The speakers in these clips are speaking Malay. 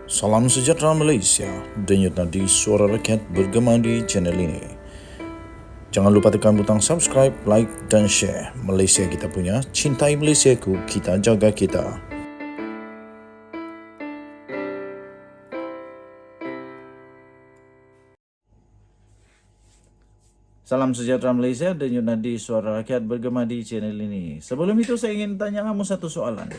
Salam sejahtera Malaysia, denyut nadi suara rakyat bergema di channel ini. Jangan lupa tekan butang subscribe, like dan share. Malaysia kita punya, cintai Malaysiaku, kita jaga kita. Salam sejahtera Malaysia, denyut nadi suara rakyat bergema di channel ini. Sebelum itu saya ingin tanya kamu satu soalan.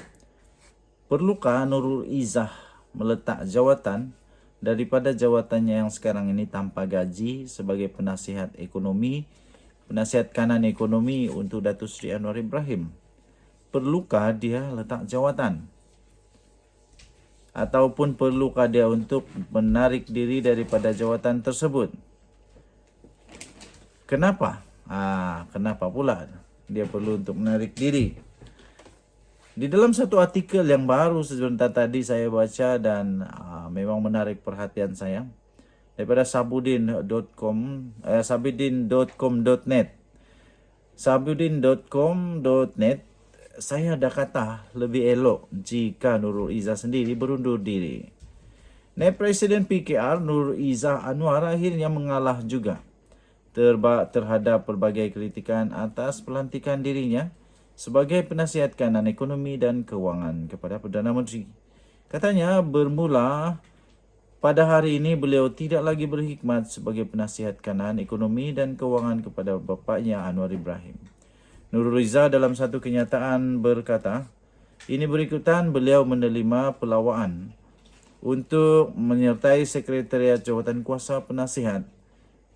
Perlukah Nurul Izzah meletak jawatan daripada jawatannya yang sekarang ini tanpa gaji sebagai penasihat ekonomi, penasihat kanan ekonomi untuk Datuk Seri Anwar Ibrahim? Perlukah dia letak jawatan? Ataupun perlukah dia untuk menarik diri daripada jawatan tersebut? Kenapa? Kenapa pula dia perlu untuk menarik diri? Di dalam satu artikel yang baru sebentar tadi saya baca dan memang menarik perhatian saya daripada sabudin.com.net. Sabudin.com.net, saya ada kata lebih elok jika Nurul Izzah sendiri berundur diri. Naib Presiden PKR Nurul Izzah Anwar akhirnya mengalah juga terhadap pelbagai kritikan atas pelantikan dirinya sebagai penasihat kanan ekonomi dan kewangan kepada Perdana Menteri. Katanya bermula pada hari ini beliau tidak lagi berkhidmat sebagai penasihat kanan ekonomi dan kewangan kepada bapaknya Anwar Ibrahim. Nurul Izzah dalam satu kenyataan berkata, ini berikutan beliau menerima pelawaan untuk menyertai Sekretariat Jawatan Kuasa Penasihat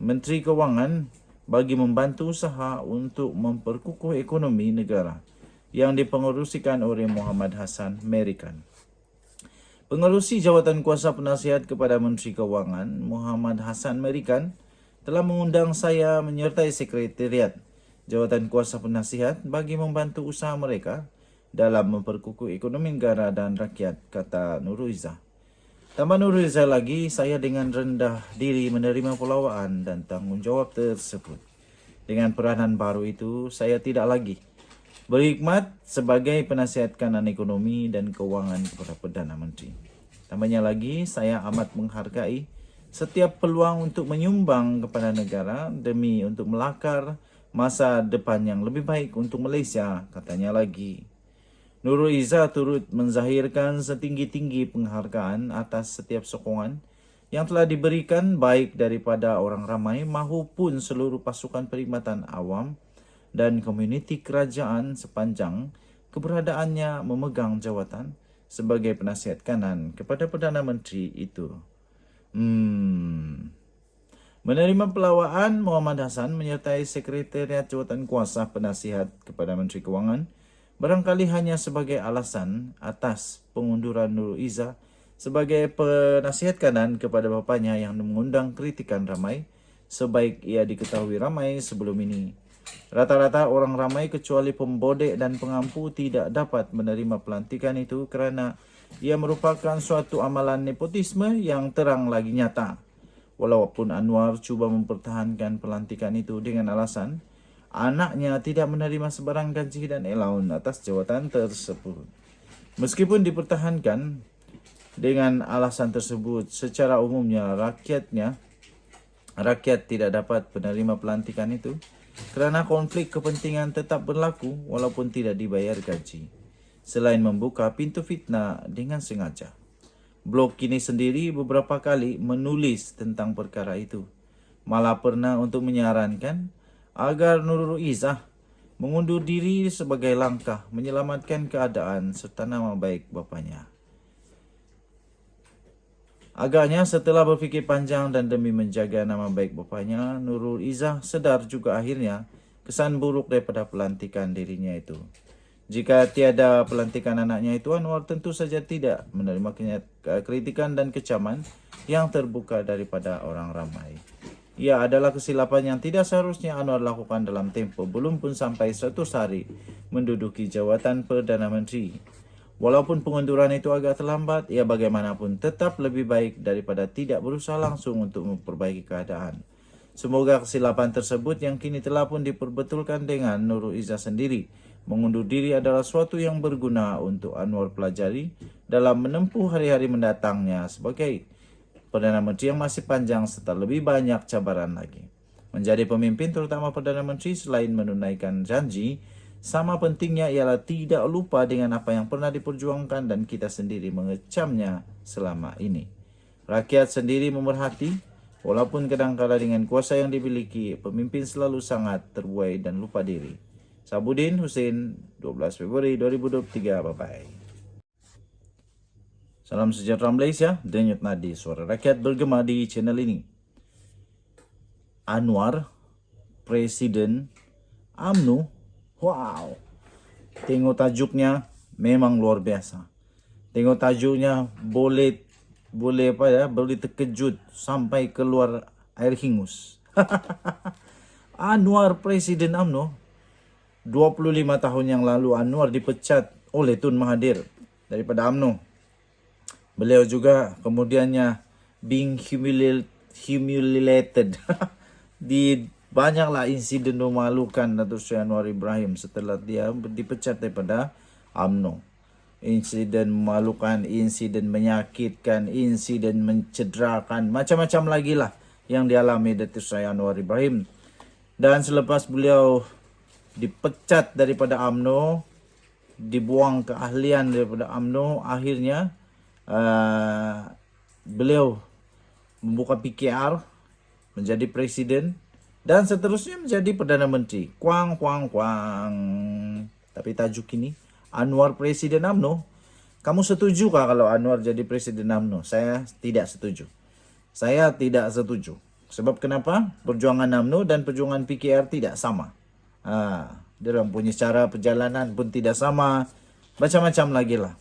Menteri Kewangan bagi membantu usaha untuk memperkukuh ekonomi negara yang dipengerusikan oleh Muhammad Hassan Merican. Pengerusi Jawatan Kuasa Penasihat kepada Menteri Kewangan, Muhammad Hassan Merican, telah mengundang saya menyertai Sekretariat Jawatan Kuasa Penasihat bagi membantu usaha mereka dalam memperkukuh ekonomi negara dan rakyat, kata Nurul Izzah. Tambah Nurul Izzah lagi, saya dengan rendah diri menerima pelawaan dan tanggungjawab tersebut. Dengan peranan baru itu, saya tidak lagi berkhidmat sebagai penasihat kanan ekonomi dan kewangan kepada Perdana Menteri. Tambahnya lagi, saya amat menghargai setiap peluang untuk menyumbang kepada negara demi untuk melakar masa depan yang lebih baik untuk Malaysia, katanya lagi. Nurul Izzah turut menzahirkan setinggi-tinggi penghargaan atas setiap sokongan yang telah diberikan baik daripada orang ramai maupun seluruh pasukan perkhidmatan awam dan komuniti kerajaan sepanjang keberadaannya memegang jawatan sebagai penasihat kanan kepada Perdana Menteri itu. Menerima pelawaan, Muhammad Hassan menyertai Sekretariat Jawatan Kuasa Penasihat kepada Menteri Kewangan barangkali hanya sebagai alasan atas pengunduran Nurul Izzah sebagai penasihat kanan kepada bapaknya yang mengundang kritikan ramai, sebaik ia diketahui ramai sebelum ini. Rata-rata orang ramai kecuali pembodek dan pengampu tidak dapat menerima pelantikan itu kerana ia merupakan suatu amalan nepotisme yang terang lagi nyata. Walaupun Anwar cuba mempertahankan pelantikan itu dengan alasan anaknya tidak menerima sebarang gaji dan allowance atas jawatan tersebut. Meskipun dipertahankan dengan alasan tersebut, secara umumnya rakyat tidak dapat menerima pelantikan itu kerana konflik kepentingan tetap berlaku walaupun tidak dibayar gaji, selain membuka pintu fitnah dengan sengaja. Blog kini sendiri beberapa kali menulis tentang perkara itu, malah pernah untuk menyarankan agar Nurul Izzah mengundur diri sebagai langkah menyelamatkan keadaan serta nama baik bapaknya. Agaknya setelah berfikir panjang dan demi menjaga nama baik bapaknya, Nurul Izzah sedar juga akhirnya kesan buruk daripada pelantikan dirinya itu. Jika tiada pelantikan anaknya itu, Anwar tentu saja tidak menerima kritikan dan kecaman yang terbuka daripada orang ramai. Ia adalah kesilapan yang tidak seharusnya Anwar lakukan dalam tempoh belum pun sampai 100 hari menduduki jawatan Perdana Menteri. Walaupun pengunduran itu agak terlambat, ia bagaimanapun tetap lebih baik daripada tidak berusaha langsung untuk memperbaiki keadaan. Semoga kesilapan tersebut yang kini telah pun diperbetulkan dengan Nurul Izzah sendiri Mengundur diri adalah suatu yang berguna untuk Anwar pelajari dalam menempuh hari-hari mendatangnya sebagai Perdana Menteri yang masih panjang serta lebih banyak cabaran lagi. Menjadi pemimpin terutama Perdana Menteri selain menunaikan janji, sama pentingnya ialah tidak lupa dengan apa yang pernah diperjuangkan dan kita sendiri mengecamnya selama ini. Rakyat sendiri memerhati, walaupun kadang-kala dengan kuasa yang dimiliki, pemimpin selalu sangat terbuai dan lupa diri. Sabudin Hussein, 12 Februari 2023. Bye-bye. Salam sejahtera Malaysia, denyut nadi suara rakyat bergema di channel ini. Anwar, Presiden UMNO, wow. Tengok tajuknya memang luar biasa. Tengok tajuknya boleh terkejut sampai keluar air hingus. Anwar, Presiden UMNO. 25 tahun yang lalu Anwar dipecat oleh Tun Mahathir daripada UMNO. Beliau juga kemudiannya being humiliated di banyaklah insiden memalukan Datuk Seri Anwar Ibrahim setelah dia dipecat daripada UMNO. Insiden memalukan, insiden menyakitkan, insiden mencederakan, macam-macam lagi lah yang dialami Datuk Seri Anwar Ibrahim. Dan selepas beliau dipecat daripada UMNO, dibuang keahlian daripada UMNO, akhirnya beliau membuka PKR, menjadi presiden dan seterusnya menjadi Perdana Menteri. Kuang. Tapi tajuk ini, Anwar Presiden UMNO. Kamu setujukah kalau Anwar jadi Presiden UMNO? Saya tidak setuju. Sebab kenapa? Perjuangan UMNO dan perjuangan PKR tidak sama. Dia orang punya cara perjalanan pun tidak sama. Macam-macam lagi lah.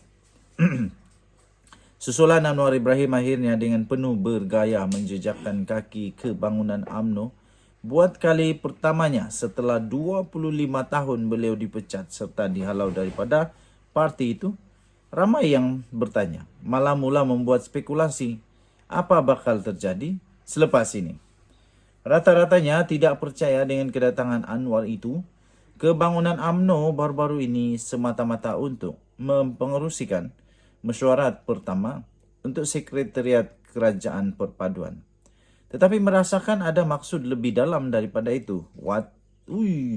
Susulan Anwar Ibrahim akhirnya dengan penuh bergaya menjejakkan kaki ke bangunan UMNO buat kali pertamanya setelah 25 tahun beliau dipecat serta dihalau daripada parti itu. Ramai yang bertanya, malah mula membuat spekulasi apa bakal terjadi selepas ini. Rata-ratanya tidak percaya dengan kedatangan Anwar itu ke bangunan UMNO baru-baru ini semata-mata untuk mempengerusikan mesyuarat pertama untuk Sekretariat Kerajaan Perpaduan. Tetapi merasakan ada maksud lebih dalam daripada itu.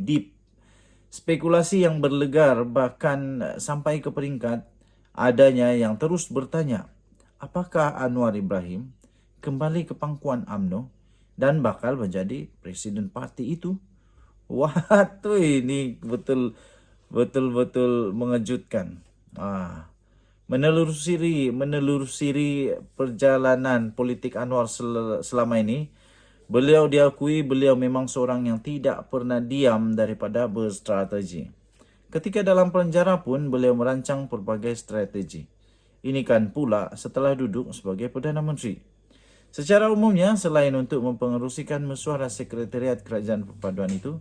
Deep. Spekulasi yang berlegar bahkan sampai ke peringkat adanya yang terus bertanya, apakah Anwar Ibrahim kembali ke pangkuan UMNO dan bakal menjadi presiden parti itu? Ini betul-betul mengejutkan. Menelusuri perjalanan politik Anwar selama ini, beliau diakui beliau memang seorang yang tidak pernah diam daripada berstrategi. Ketika dalam penjara pun beliau merancang berbagai strategi. Ini kan pula setelah duduk sebagai Perdana Menteri. Secara umumnya, selain untuk mempengerusikan mesyuarat Sekretariat Kerajaan Perpaduan itu,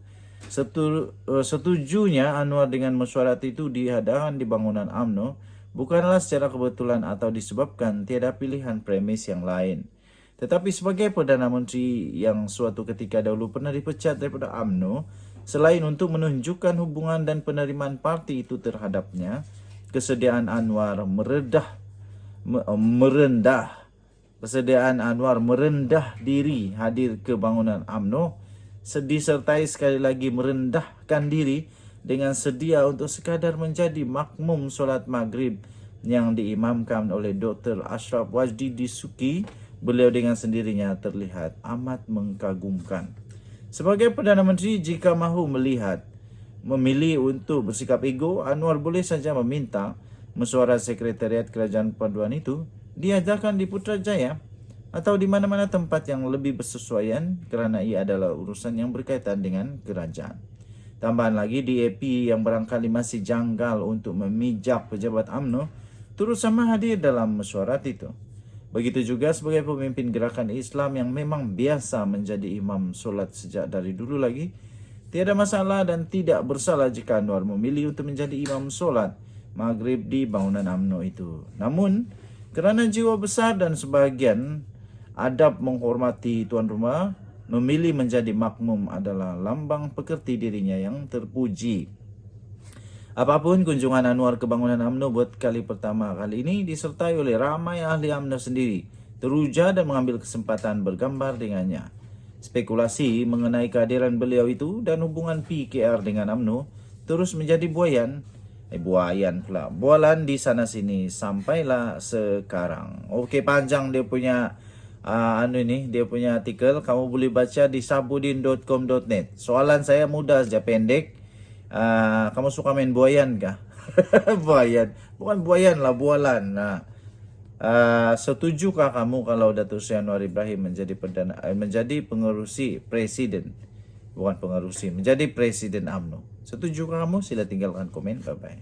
setujunya Anwar dengan mesyuarat itu diadakan di bangunan UMNO bukanlah secara kebetulan atau disebabkan tiada pilihan premis yang lain. Tetapi sebagai Perdana Menteri yang suatu ketika dahulu pernah dipecat daripada UMNO, selain untuk menunjukkan hubungan dan penerimaan parti itu terhadapnya, kesediaan Anwar merendah diri hadir ke bangunan UMNO, disertai sekali lagi merendahkan diri dengan sedia untuk sekadar menjadi makmum solat maghrib yang diimamkan oleh Dr. Ashraf Wajdi Disuki. Beliau dengan sendirinya terlihat amat mengagumkan. Sebagai Perdana Menteri, jika mahu memilih untuk bersikap ego, Anwar boleh saja meminta mesyuarat Sekretariat Kerajaan Perpaduan itu diadakan di Putrajaya atau di mana-mana tempat yang lebih bersesuaian kerana ia adalah urusan yang berkaitan dengan kerajaan. Tambahan lagi, DAP yang barangkali masih janggal untuk memijak pejabat UMNO turut sama hadir dalam mesyuarat itu. Begitu juga sebagai pemimpin gerakan Islam yang memang biasa menjadi imam solat sejak dari dulu lagi, tiada masalah dan tidak bersalah jika Anwar memilih untuk menjadi imam solat maghrib di bangunan UMNO itu. Namun, kerana jiwa besar dan sebahagian adab menghormati tuan rumah, memilih menjadi makmum adalah lambang pekerti dirinya yang terpuji. Apapun kunjungan Anwar ke bangunan UMNO buat kali pertama kali ini disertai oleh ramai ahli UMNO sendiri, teruja dan mengambil kesempatan bergambar dengannya. Spekulasi mengenai kehadiran beliau itu dan hubungan PKR dengan UMNO terus menjadi bualan di sana sini sampailah sekarang. Oke, panjang dia punya dia punya artikel, kamu boleh baca di sabudin.com.net. Soalan saya mudah saja, pendek. Kamu suka main buayan kah? Buayan, bukan buayan lah, bualan. Nah, setujukah kamu kalau Datuk Seri Anwar Ibrahim menjadi pengerusi presiden, bukan pengerusi, menjadi presiden UMNO? Setujukah kamu? Sila tinggalkan komen. Bye bye.